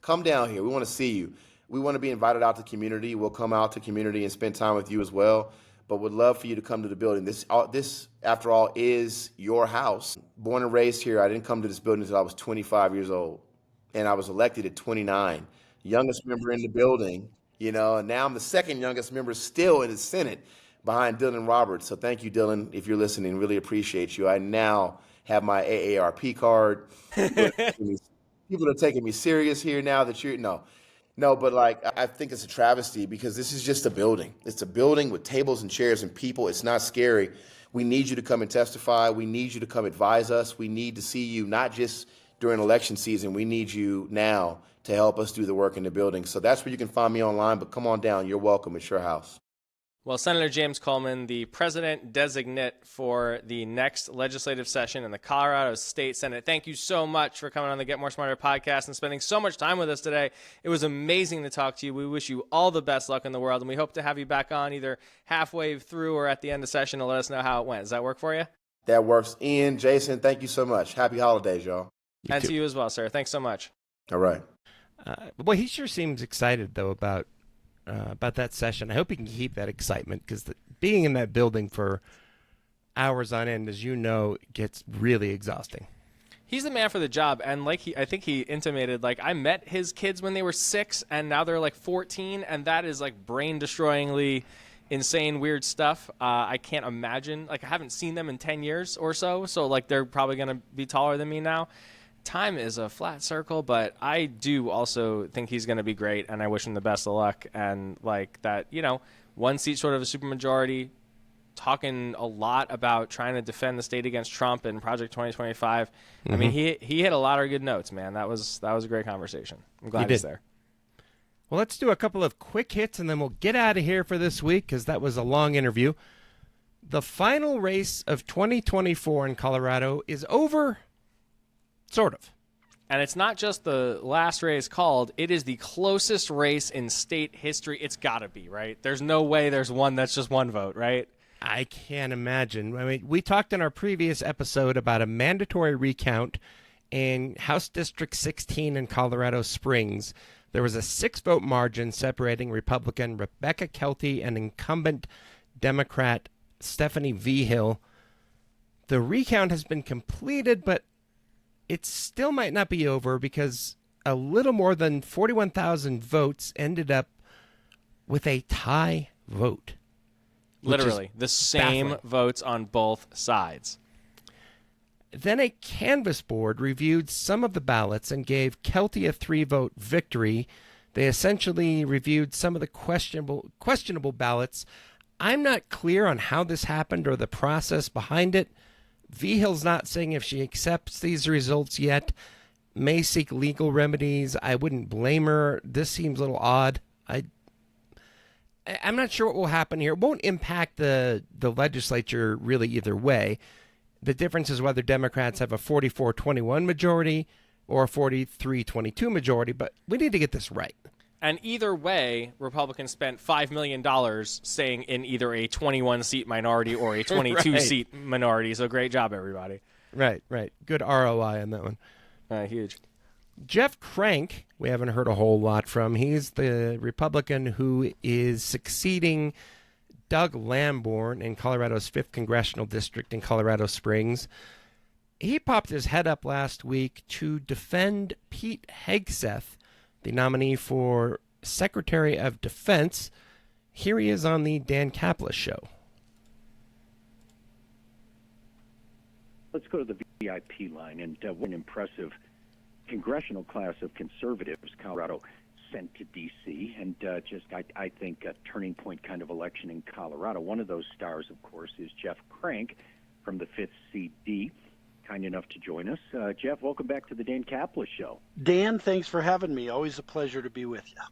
C: Come down here. We want to see you. We want to be invited out to community. We'll come out to community and spend time with you as well. but would love for you to come to the building. This, after all, is your house. Born and raised here, I didn't come to this building until I was 25 years old, and I was elected at 29. Youngest member in the building, and now I'm the second youngest member still in the Senate behind Dylan Roberts. So thank you, Dylan, if you're listening. Really appreciate you. I now have my AARP card. People are taking me serious here now that you're no, but I think it's a travesty because this is just a building. It's a building with tables and chairs and people. It's not scary. We need you to come and testify. We need you to come advise us. We need to see you not just during election season. We need you now to help us do the work in the building. So that's where you can find me online, but come on down. You're welcome. It's your house.
B: Well, Senator James Coleman, the president-designate for the next legislative session in the Colorado State Senate, thank you so much for coming on the Get More Smarter podcast and spending so much time with us today. It was amazing to talk to you. We wish you all the best luck in the world, and we hope to have you back on either halfway through or at the end of session to let us know how it went. Does that work for you?
C: That works. Ian, Jason, thank you so much. Happy holidays, y'all.
B: And to you as well, sir. Thanks so much.
C: All right.
A: Boy, he sure seems excited, though, about that session. I hope he can keep that excitement because being in that building for hours on end, as you know, gets really exhausting.
B: He's the man for the job, and I think he intimated, I met his kids when they were 6, and now they're 14, and that is brain-destroyingly insane, weird stuff. I can't imagine. I haven't seen them in 10 years or so they're probably going to be taller than me now. Time is a flat circle, but I do also think he's going to be great, and I wish him the best of luck. And that, one seat sort of a supermajority, talking a lot about trying to defend the state against Trump and Project 2025. Mm-hmm. I mean, he hit a lot of good notes, man. That was a great conversation. I'm glad he's there.
A: Well, let's do a couple of quick hits, and then we'll get out of here for this week because that was a long interview. The final race of 2024 in Colorado is over. Sort of.
B: And it's not just the last race called. It is the closest race in state history. It's got to be, right? There's no way there's one that's just one vote, right?
A: I can't imagine. I mean, we talked in our previous episode about a mandatory recount in House District 16 in Colorado Springs. There was a 6-vote margin separating Republican Rebecca Kelty and incumbent Democrat Stephanie Vigil. The recount has been completed, but it still might not be over because a little more than 41,000 votes ended up with a tie vote.
B: Literally, the same
A: baffling.
B: Votes on both sides.
A: Then a canvass board reviewed some of the ballots and gave Kelty a 3-vote victory. They essentially reviewed some of the questionable ballots. I'm not clear on how this happened or the process behind it. Vigil's not saying if she accepts these results yet, may seek legal remedies. I wouldn't blame her. This seems a little odd. I'm not sure what will happen here. It won't impact the legislature really either way. The difference is whether Democrats have a 44-21 majority or a 43-22 majority, but we need to get this right.
B: And either way, Republicans spent $5 million staying in either a 21-seat minority or a 22-seat minority. So great job, everybody.
A: Right. Good ROI on that one.
B: Huge.
A: Jeff Crank, we haven't heard a whole lot from. He's the Republican who is succeeding Doug Lamborn in Colorado's 5th Congressional District in Colorado Springs. He popped his head up last week to defend Pete Hegseth, the nominee for Secretary of Defense. Here he is on the Dan Kaplan Show.
D: Let's go to the VIP line. And what an impressive congressional class of conservatives Colorado sent to D.C. And I think, a turning point kind of election in Colorado. One of those stars, of course, is Jeff Crank from the 5th CD. Kind enough to join us. Jeff, welcome back to the Dan Kaplan Show.
E: Dan, thanks for having me. Always a pleasure to be with you.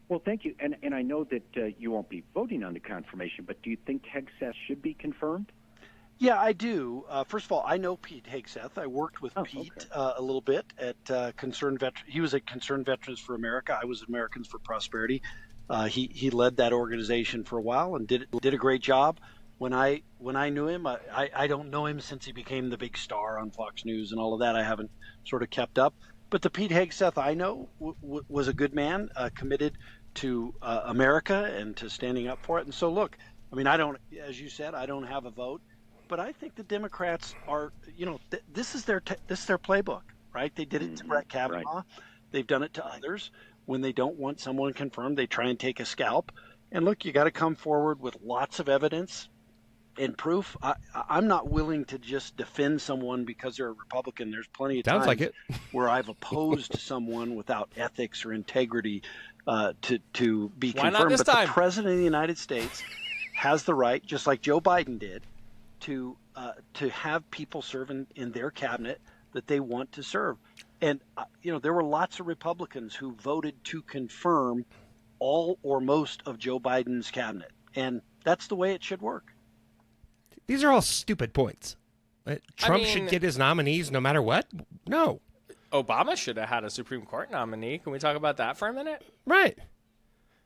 D: Well, thank you. And I know that you won't be voting on the confirmation, but do you think Hegseth should be confirmed?
E: Yeah, I do. First of all, I know Pete Hegseth. I worked with Pete a little bit at Concerned Veterans. He was at Concerned Veterans for America. I was at Americans for Prosperity. He led that organization for a while and did a great job. When I knew him, I don't know him since he became the big star on Fox News and all of that. I haven't sort of kept up. But the Pete Hegseth I know was a good man, committed to America and to standing up for it. And so, look, I mean, I don't, as you said, I don't have a vote, but I think the Democrats are, this is their playbook, right? They did it to Brett Kavanaugh. Right. They've done it to others. When they don't want someone confirmed, they try and take a scalp. And look, you got to come forward with lots of evidence and proof. I'm not willing to just defend someone because they're a Republican. There's plenty of times
A: like it.
E: where I've opposed someone without ethics or integrity to be confirmed.
B: Why not this time?
E: The President of the United States has the right, just like Joe Biden did, to have people serve in their cabinet that they want to serve. And there were lots of Republicans who voted to confirm all or most of Joe Biden's cabinet, and that's the way it should work.
A: These are all stupid points. Trump should get his nominees no matter what? No.
B: Obama should have had a Supreme Court nominee. Can we talk about that for a minute?
A: Right.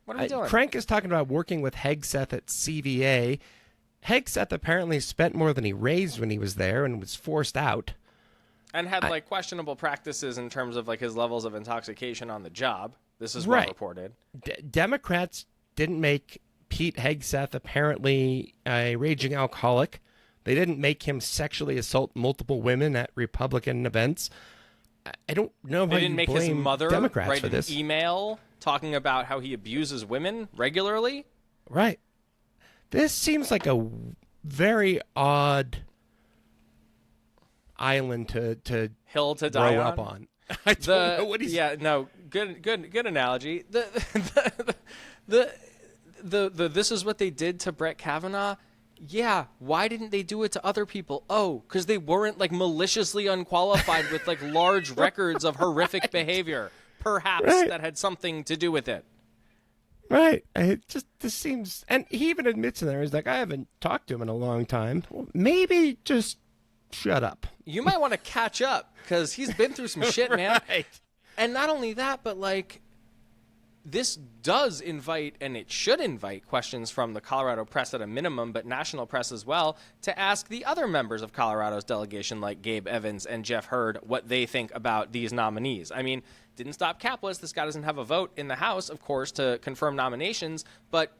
B: What are we doing?
A: Crank is talking about working with Hegseth at CVA. Hegseth apparently spent more than he raised when he was there and was forced out.
B: And had questionable practices in terms of his levels of intoxication on the job. This is well reported.
A: Democrats didn't make Pete Hegseth apparently a raging alcoholic. They didn't make him sexually assault multiple women at Republican events. I don't know how
B: they didn't
A: you
B: make
A: blame
B: his mother
A: Democrats
B: write
A: for this.
B: An email talking about how he abuses women regularly.
A: Right. This seems like a very odd island to
B: hill to
A: grow
B: die
A: up on. I don't know what he's.
B: Yeah, no, good analogy. The this is what they did to Brett Kavanaugh. Yeah, why didn't they do it to other people? Oh, because they weren't maliciously unqualified with large records of horrific behavior. Perhaps that had something to do with it.
A: Right. This seems, and he even admits in there, he's like, I haven't talked to him in a long time. Well, maybe just shut up.
B: You might want to catch up because he's been through some shit, man.
A: Right.
B: And not only that, but this does invite, and it should invite, questions from the Colorado press at a minimum, but national press as well, to ask the other members of Colorado's delegation, like Gabe Evans and Jeff Hurd, what they think about these nominees. I mean, didn't stop Caplis. This guy doesn't have a vote in the House, of course, to confirm nominations, but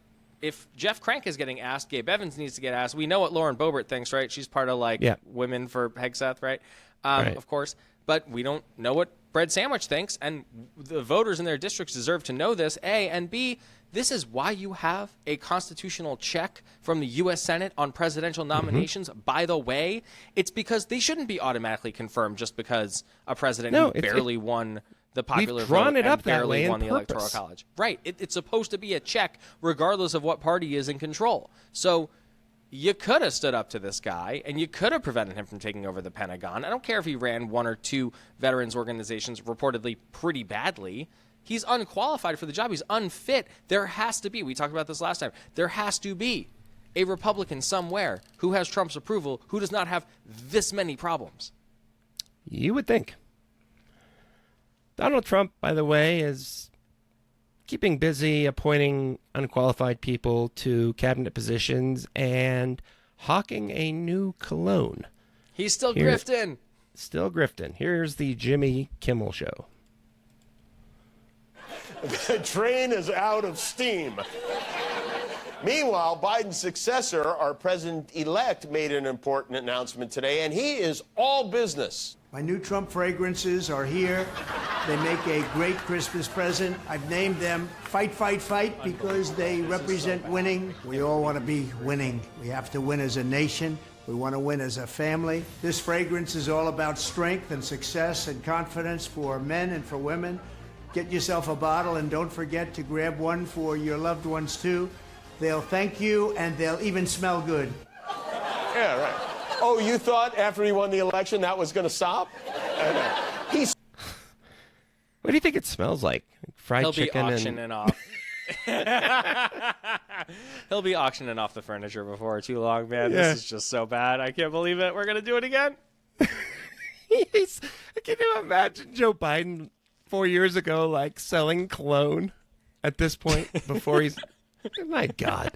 B: if Jeff Crank is getting asked, Gabe Evans needs to get asked. We know what Lauren Boebert thinks, right? She's part of Women for Hegseth, right? Of course. But we don't know what Bread Sandwich thinks, and the voters in their districts deserve to know this, A, and B, this is why you have a constitutional check from the U.S. Senate on presidential nominations. Mm-hmm. By the way, it's because they shouldn't be automatically confirmed just because a president who barely won the popular vote and barely won the Electoral College. Right. It's supposed to be a check regardless of what party is in control. So you could have stood up to this guy, and you could have prevented him from taking over the Pentagon. I don't care if he ran one or two veterans organizations reportedly pretty badly. He's unqualified for the job. He's unfit. There has to be, we talked about this last time, there has to be a Republican somewhere who has Trump's approval who does not have this many problems.
A: You would think. Donald Trump, by the way, is keeping busy appointing unqualified people to cabinet positions and hawking a new cologne.
B: He's still grifting.
A: Still grifting. Here's the Jimmy Kimmel Show.
F: The train is out of steam. Meanwhile, Biden's successor, our president-elect, made an important announcement today, and he is all business.
G: My new Trump fragrances are here. They make a great Christmas present. I've named them Fight, Fight, Fight because they represent winning. We all want to be winning. We have to win as a nation. We want to win as a family. This fragrance is all about strength and success and confidence for men and for women. Get yourself a bottle and don't forget to grab one for your loved ones too. They'll thank you and they'll even smell good.
F: Yeah, right. Oh, you thought after he won the election that was going to stop? He's.
A: What do you think it smells like? Fried
B: He'll
A: chicken
B: be auctioning off. He'll be auctioning off the furniture before too long, man.
A: Yeah.
B: This is just so bad. I can't believe it. We're going to do it again.
A: Can you imagine Joe Biden 4 years ago, selling cologne at this point before he's... My God.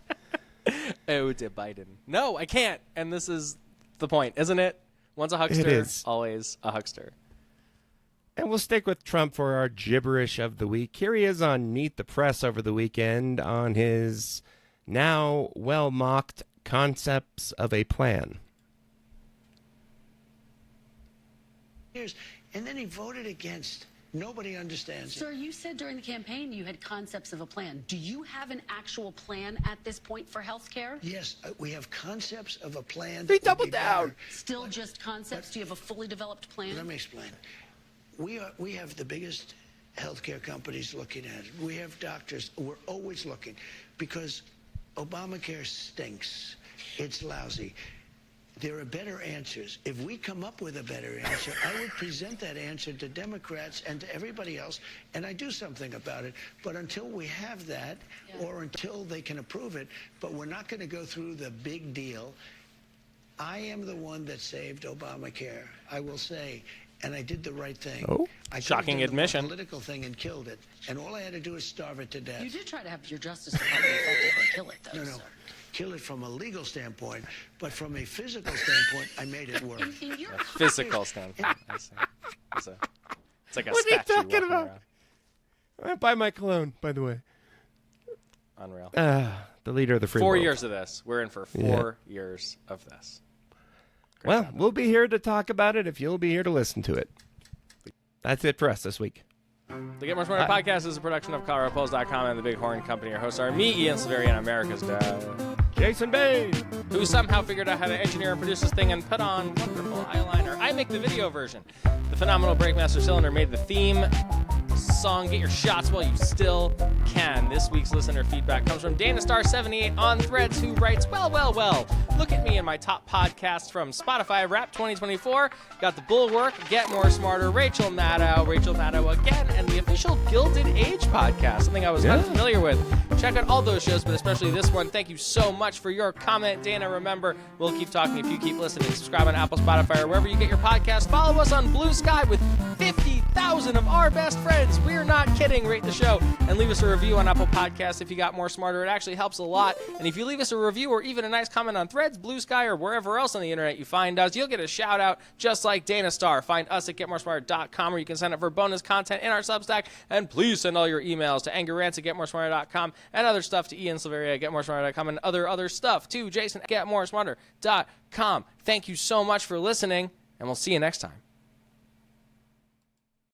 B: Oh, to Biden. No, I can't. And this is the point, isn't it? Once a huckster, always a huckster.
A: And we'll stick with Trump for our gibberish of the week. Here he is on Meet the Press over the weekend on his now well-mocked concepts of a plan.
H: And then he voted against. Nobody understands.
I: Sir, you said during the campaign you had concepts of a plan. Do you have an actual plan at this point for health care?
H: Yes, we have concepts of a plan.
A: They doubled down.
I: Still just concepts? Do you have a fully developed plan?
H: Let me explain. We have the biggest healthcare companies looking at it. We have doctors. We're always looking because Obamacare stinks. It's lousy. There are better answers. If we come up with a better answer, I would present that answer to Democrats and to everybody else, and I do something about it. But until we have that, or until they can approve it, but we're not going to go through the big deal. I am the one that saved Obamacare, I will say, and I did the right thing.
A: Oh,
H: I
B: shocking admission.
H: Political thing and killed it, and all I had to do is starve it to death.
I: You did try to have your Justice Department effectively kill it, though,
H: No.
I: sir.
H: Kill it from a legal standpoint, but from a physical standpoint, I made it work.
I: In your
B: Physical standpoint. I see. It's like a
A: What are you
B: statue
A: talking
B: walking
A: about?
B: around.
A: Buy my cologne, by the way.
B: Unreal.
A: The leader of the free
B: 4
A: world.
B: years of this. We're in for 4 years of this. Great
A: Well,
B: job.
A: we'll be here to talk about it if you'll be here to listen to it. That's it for us this week.
B: The Get More Smarter podcast is a production of ColoradoPolls.com and the Big Horn Company. Our hosts are me, Ian Silveri, and America's dad,
A: Jason Bain.
B: who somehow figured out how to engineer and produce this thing and put on wonderful eyeliner. I make the video version. The phenomenal Breakmaster Cylinder made the theme song. Get your shots while you still can. This week's listener feedback comes from Dana Star 78 on Threads, who writes, well, look at me and my top podcasts from Spotify Rap 2024. Got the Bulwark, Get More Smarter, Rachel Maddow again, and the official Gilded Age podcast, something I was unfamiliar with. Check out all those shows, but especially this one. Thank you so much for your comment, Dana. Remember, we'll keep talking if you keep listening. Subscribe on Apple, Spotify, or wherever you get your podcast. Follow us on Blue Sky with 50,000 of our best friends. We're not kidding. Rate the show and leave us a review on Apple Podcasts if you got more smarter. It actually helps a lot. And if you leave us a review or even a nice comment on Threads, Blue Sky, or wherever else on the internet you find us, you'll get a shout out just like Dana Star. Find us at getmoresmarter.com, where you can sign up for bonus content in our Substack. And please send all your emails to angerrants@getmoresmarter.com and other stuff to Ian Silveria at getmoresmarter.com and other stuff to Jason at getmoresmarter.com. Thank you so much for listening, and we'll see you next time.